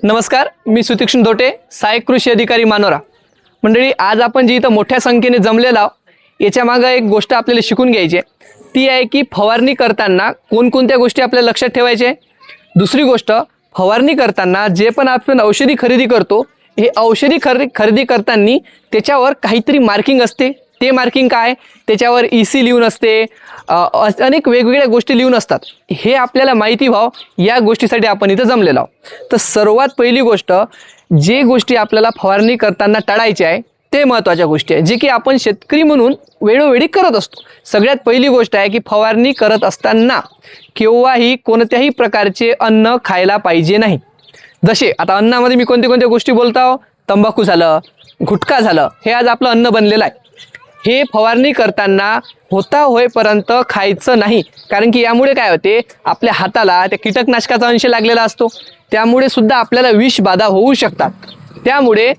नमस्कार, मी सुतीक्ष्ण धोटे, सहाय्यक कृषी अधिकारी मानोरा. मंडळी, आज आपण जी इथं मोठ्या संख्येने जमलेलो आहोत याच्या मागे एक गोष्ट आपल्याला शिकून घ्यायची आहे. ती आहे की फवारणी करताना कोणकोणत्या गोष्टी आपल्याला लक्षात ठेवायच्या. दुसरी गोष्ट, फवारणी करताना जे पण आपण औषधी खरेदी करतो, हे औषधी खरेदी करताना त्याच्यावर काहीतरी मार्किंग असते. ते मार्किंग काय, त्याच्यावर EC लिहून असते, अनेक वेगवेगळ्या गोष्टी लिहून असतात. हे आपल्याला माहिती व्हावं या गोष्टीसाठी आपण इथं जमलेलो आहोत. तर सर्वात पहिली गोष्ट, जे गोष्टी आपल्याला फवारणी करताना टाळायच्या आहे ते महत्त्वाच्या गोष्टी आहे, जे की आपण शेतकरी म्हणून वेळोवेळी करत असतो. सगळ्यात पहिली गोष्ट आहे की फवारणी करत असताना केव्हाही कोणत्याही प्रकारचे अन्न खायला पाहिजे नाही. जसे आता अन्नामध्ये मी कोणत्या गोष्टी बोलतो, तंबाखू झालं, गुटखा झालं, हे आज आपलं अन्न बनलेलं आहे. हे फवारणी करताना होईपर्यंत खायचं नाही, कारण की यामुळे काय होते, आपल्या हाताला त्या कीटकनाशकाचा अंश लागलेला असतो, त्यामुळे सुद्धा आपल्याला विष बाधा होऊ शकतात. त्यामुळे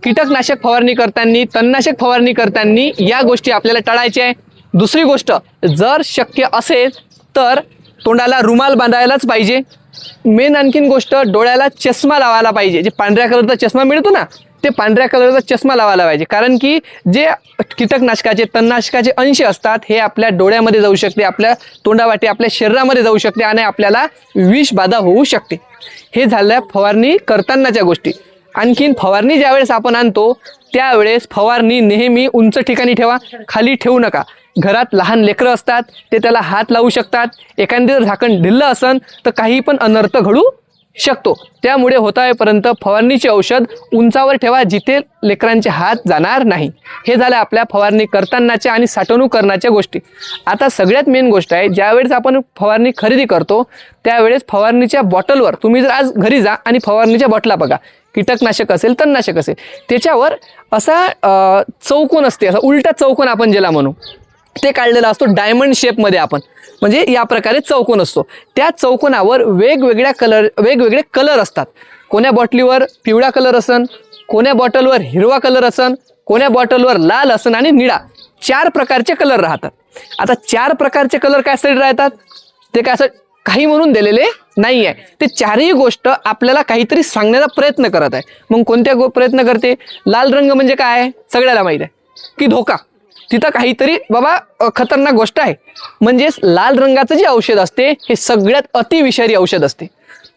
कीटकनाशक फवारणी करताना, तणनाशक फवारणी करताना या गोष्टी आपल्याला टाळायच्या आहे. दुसरी गोष्ट, जर शक्य असेल तर तोंडाला रुमाल बांधायलाच पाहिजे. मेन आणखीन गोष्ट, डोळ्याला चष्मा लावायला पाहिजे. जे पांढऱ्या कलरचा चष्मा मिळतो ना, ते पांढऱ्या कलरचा चष्मा लावायला पाहिजे, कारण की जे कीटकनाशकाचे तणनाशकाचे अंश असतात हे आपल्या डोळ्यामध्ये जाऊ शकते, आपल्या तोंडावाटे आपल्या शरीरामध्ये जाऊ शकते आणि आपल्याला विष बाधा होऊ शकते. हे झाल्या फवारणी करतानाच्या गोष्टी. आणखीन फवारणी ज्यावेळेस आपण आणतो त्यावेळेस फवारणी नेहमी उंच ठिकाणी ठेवा, खाली ठेवू नका. घरात लहान लेकरं असतात, ते त्याला हात लावू शकतात. एखादं जर झाकण ढिल्लं असन तर काही पण अनर्थ घडू शकतो. त्यामुळे होईपर्यंत फवारणीचे औषध उंचावर ठेवा, जिथे लेकरांचे हात जाणार नाही. हे झालं आपल्या फवारणी करतानाच्या आणि साठवणूक करण्याच्या गोष्टी. आता सगळ्यात मेन गोष्ट आहे, ज्यावेळेस आपण फवारणी खरेदी करतो त्यावेळेस फवारणीच्या बॉटलवर तुम्ही जर आज घरी जा आणि फवारणीच्या बॉटला बघा, कीटकनाशक असेल, तणनाशक असेल, त्याच्यावर असा चौकोन असते, असा उलटा चौकोन आपण ज्याला म्हणू, ते काढलेला असतो डायमंड शेपमध्ये. आपण म्हणजे या प्रकारे चौकोन असतो. त्या चौकोनावर वेगवेगळे कलर असतात. कोण्या बॉटलीवर पिवळा कलर असन, कोण्या बॉटलवर हिरवा कलर असन, कोण्या बॉटलवर लाल असन आणि निळा, 4 प्रकारचे कलर राहतात. आता 4 प्रकारचे कलर काय राहतात, ते काय असं काही म्हणून दिलेले नाही आहे. ते 4ही गोष्ट आपल्याला काहीतरी सांगण्याचा प्रयत्न करत आहे. मग कोणत्या प्रयत्न करते, लाल रंग म्हणजे काय आहे, सगळ्याला माहीत आहे की धोका, तिथं काहीतरी बाबा खतरनाक गोष्ट आहे. म्हणजेच लाल रंगाचं जे औषध असते हे सगळ्यात अतिविषारी औषध असते.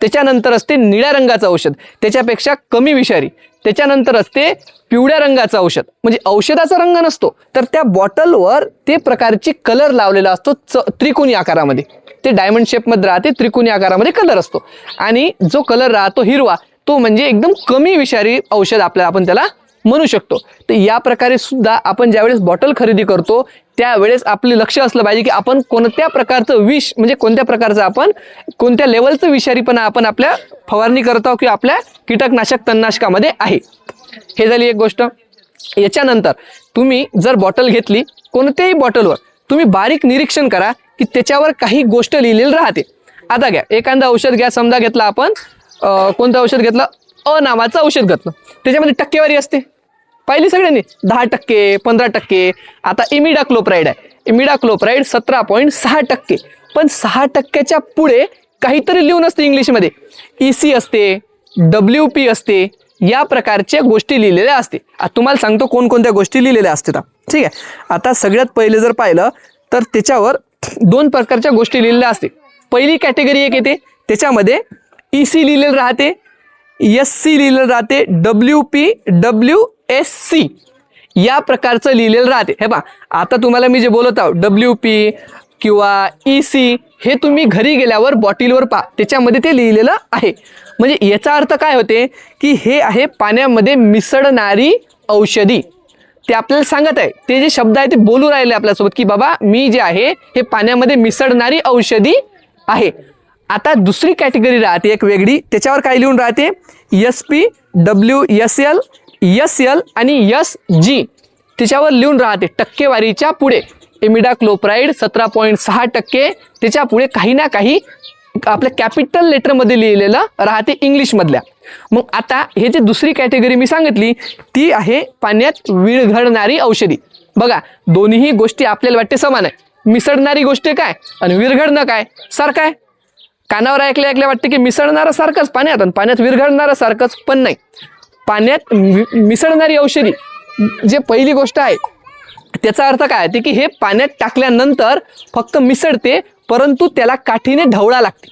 त्याच्यानंतर असते निळ्या रंगाचं औषध, त्याच्यापेक्षा कमी विषारी. त्याच्यानंतर असते पिवळ्या रंगाचं औषध, म्हणजे औषधाचा रंग नसतो तर त्या बॉटलवर ते प्रकारचे कलर लावलेला असतो त्रिकोणी आकारामध्ये. ते डायमंड शेपमध्ये राहते, त्रिकोणी आकारामध्ये कलर असतो. आणि जो कलर राहतो हिरवा, तो म्हणजे एकदम कमी विषारी औषध आपण त्याला म्हणू शकतो. तर या प्रकारे सुद्धा आपण ज्यावेळेस बॉटल खरेदी करतो त्यावेळेस आपले लक्ष असलं पाहिजे की आपण कोणत्या प्रकारचं विष, म्हणजे कोणत्या प्रकारचं आपण कोणत्या लेवलचं विषारीपणा आपण आपल्या फवारणी करतो किंवा आपल्या कीटकनाशक तणनाशकामध्ये आहे. हे झाली एक गोष्ट. याच्यानंतर तुम्ही जर बॉटल घेतली, कोणत्याही बॉटलवर तुम्ही बारीक निरीक्षण करा की त्याच्यावर काही गोष्ट लिहिलेली राहते. आता घ्या, एखादं औषध घ्या, समजा घेतलं आपण कोणतं औषध घेतलं, नावाचं औषध घेतलं, त्याच्यामध्ये टक्केवारी असते, पाहिली सगळ्यांनी, 10%, 15%. आता इमिडाक्लोप्राइड आहे, इमिडाक्लोप्राइड 17.6%. पण 6%च्या पुढे काहीतरी लिहून असते इंग्लिशमध्ये, EC असते, WP असते, या प्रकारच्या गोष्टी लिहिलेल्या असते. आता तुम्हाला सांगतो कोणकोणत्या गोष्टी लिहिलेल्या असतात. ठीक आहे. आता सगळ्यात पहिले जर पाहिलं तर त्याच्यावर 2 प्रकारच्या गोष्टी लिहिलेल्या असते. पहिली कॅटेगरी एक येते, त्याच्यामध्ये EC लिहिलेलं राहते, SC लिहिलेलं राहते, WP, WSC या प्रकारचं लिहिलेलं राहते. हे पहा, आता तुम्हाला मी जे बोलत आहो WP किंवा EC, हे तुम्ही घरी गेल्यावर बॉटलवर पहा, त्याच्यामध्ये ते लिहिलेलं आहे. म्हणजे याचा अर्थ काय होते की हे आहे पाण्यामध्ये मिसळणारी औषधी. ते आपल्याला सांगत आहे, ते जे शब्द आहे ते बोलू राहिले आपल्यासोबत की बाबा मी जे आहे हे पाण्यामध्ये मिसळणारी औषधी आहे. आता दुसरी कॅटेगरी राहते एक वेगळी, त्याच्यावर काय लिहून राहते, SP, WSL, SL आणि SG, त्याच्यावर लिहून राहते टक्केवारीच्या पुढे. इमिडाक्लोप्राइड 17.6%, त्याच्या पुढे काही ना काही आपल्या कॅपिटल लेटरमध्ये लिहिलेलं राहते इंग्लिशमधल्या. मग आता हे जे दुसरी कॅटेगरी मी सांगितली ती आहे पाण्यात विरघळणारी औषधी. बघा, दोन्ही गोष्टी आपल्याला वाटते समान आहे. मिसळणारी गोष्ट काय आणि विरघळणं काय सारखं आहे. कानावर ऐकल्या ऐकल्या वाटते की मिसळणारं सारखंच पाण्यात आणि पाण्यात विरघळणारं सारखंच, पण नाही. पाण्यात मिसळणारी औषधी जे पहिली गोष्ट आहे त्याचा अर्थ काय आहे की हे पाण्यात टाकल्यानंतर फक्त मिसळते, परंतु त्याला काठीने ढवळा लागते,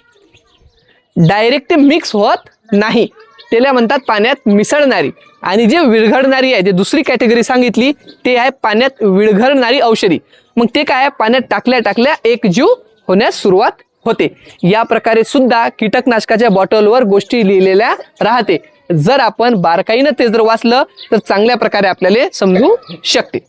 डायरेक्ट ते मिक्स होत नाही. त्याला म्हणतात पाण्यात मिसळणारी. आणि जे विरघळणारी आहे, जे दुसरी कॅटेगरी सांगितली ते आहे पाण्यात विरघळणारी औषधी. मग ते काय आहे, पाण्यात टाकल्या टाकल्या एकजीव होण्यास सुरुवात होते. या प्रकारे सुद्धा कीटकनाशकाच्या बॉटलवर गोष्टी लिहिलेल्या राहते. जर आपण बारकाईनं ते जर वाचलं तर चांगल्या प्रकारे आपल्याला समजू शकते.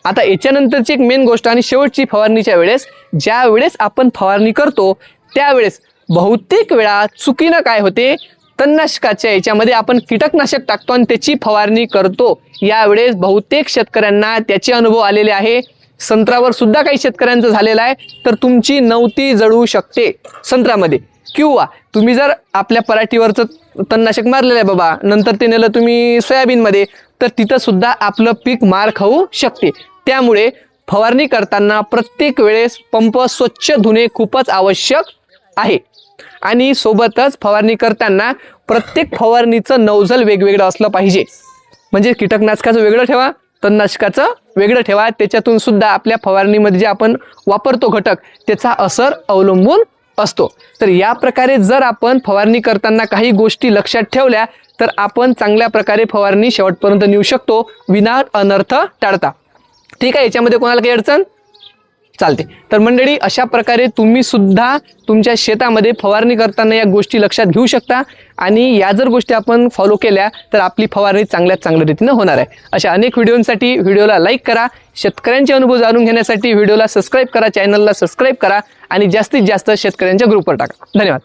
आता याच्यानंतरची एक मेन गोष्ट आणि शेवटची, फवारणीच्या वेळेस ज्या वेळेस आपण फवारणी करतो त्यावेळेस बहुतेक वेळा चुकीनं काय होते, तणनाशकाच्या याच्यामध्ये आपण कीटकनाशक टाकतो आणि त्याची फवारणी करतो. यावेळेस बहुतेक शेतकऱ्यांना त्याचे अनुभव आलेले आहे. संत्र्यावर सुद्धा काही शेतकऱ्यांचं झालेलं आहे. तर तुमची नवती जळू शकते संत्र्यामध्ये, किंवा तुम्ही जर आपल्या पराठीवरचं तणनाशक मारलेलं आहे बाबा, नंतर ते नेलं तुम्ही सोयाबीनमध्ये, तर तिथं सुद्धा आपलं पीक मार खाऊ शकते. त्यामुळे फवारणी करताना प्रत्येक वेळेस पंप स्वच्छ धुणे खूपच आवश्यक आहे. आणि सोबतच फवारणी करताना प्रत्येक फवारणीचं नोझल वेगवेगळं असलं पाहिजे. म्हणजे कीटकनाशकाचं वेगळं ठेवा, तणनाशकाचं वेगळं ठेवा. त्याच्यातून सुद्धा आपल्या फवारणीमध्ये जे आपण वापरतो घटक त्याचा असर अवलंबून असतो. तर या प्रकारे जर आपण फवारणी करताना काही गोष्टी लक्षात ठेवल्या तर आपण चांगल्या प्रकारे फवारणी शेवटपर्यंत नेऊ शकतो, विना अनर्थ टाळता. ठीक आहे, याच्यामध्ये कोणाला काही अडचण चालते. तर मंडळी, अशा प्रकारे तुम्ही सुद्धा तुमच्या शेतामध्ये फवारणी करताना या गोष्टी लक्षात घेऊ शकता. आणि या जर गोष्टी आपण फॉलो केल्या तर आपली फवारणी चांगल्या रीतीनं होणार आहे. अशा अनेक व्हिडिओंसाठी व्हिडिओला लाईक करा, शेतकऱ्यांचे अनुभव जाणून घेण्यासाठी व्हिडिओला सबस्क्राईब करा, चॅनलला सबस्क्राईब करा आणि जास्तीत जास्त शेतकऱ्यांच्या ग्रुपवर टाका. धन्यवाद.